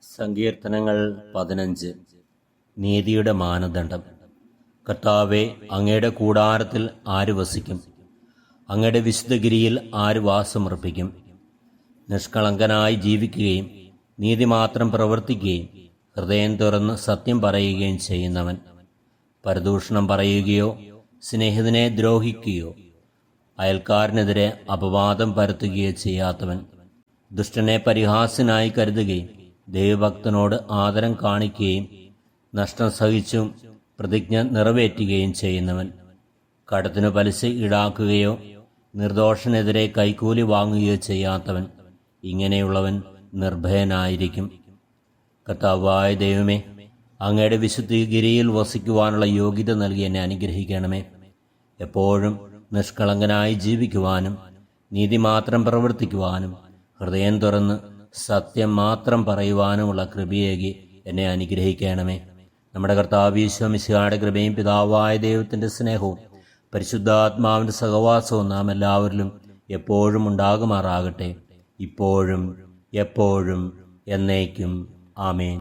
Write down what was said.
സങ്കീർത്തനങ്ങൾ 15. നീതിയുടെ മാനദണ്ഡം. കർത്താവേ, അങ്ങയുടെ കൂടാരത്തിൽ ആര് വസിക്കും? അങ്ങയുടെ വിശുദ്ധഗിരിയിൽ ആര് വാസമർപ്പിക്കും? നിഷ്കളങ്കനായി ജീവിക്കുകയും നീതി മാത്രം പ്രവർത്തിക്കുകയും ഹൃദയം തുറന്ന് സത്യം പറയുകയും ചെയ്യുന്നവൻ, പരദൂഷണം പറയുകയോ സ്നേഹിതനെ ദ്രോഹിക്കുകയോ അയൽക്കാരനെതിരെ അപവാദം പരത്തുകയോ ചെയ്യാത്തവൻ, ദുഷ്ടനെ പരിഹാസ്യനായി കരുതുകയും ദൈവഭക്തനോട് ആദരം കാണിക്കുകയും നഷ്ടം സഹിച്ചും പ്രതിജ്ഞ നിറവേറ്റുകയും ചെയ്യുന്നവൻ, കടത്തിനു പലിശ ഈടാക്കുകയോ നിർദോഷനെതിരെ കൈക്കൂലി വാങ്ങുകയോ ചെയ്യാത്തവൻ, ഇങ്ങനെയുള്ളവൻ നിർഭയനായിരിക്കും. കർത്താവായ ദൈവമേ, അങ്ങയുടെ വിശുദ്ധഗിരിയിൽ വസിക്കുവാനുള്ള യോഗ്യത നൽകി എന്നെ അനുഗ്രഹിക്കണമേ. എപ്പോഴും നിഷ്കളങ്കനായി ജീവിക്കുവാനും നീതി മാത്രം പ്രവർത്തിക്കുവാനും ഹൃദയം തുറന്ന് സത്യം മാത്രം പറയുവാനുമുള്ള കൃപയേകി എന്നെ അനുഗ്രഹിക്കണമേ. നമ്മുടെ കർത്താവ് ഈശോ മിശിഹായുടെ കൃപയും പിതാവായ ദൈവത്തിൻ്റെ സ്നേഹവും പരിശുദ്ധാത്മാവിൻ്റെ സഹവാസവും നാം എല്ലാവരിലും എപ്പോഴും ഉണ്ടാകുമാറാകട്ടെ, ഇപ്പോഴും എപ്പോഴും എന്നേക്കും. ആമേൻ.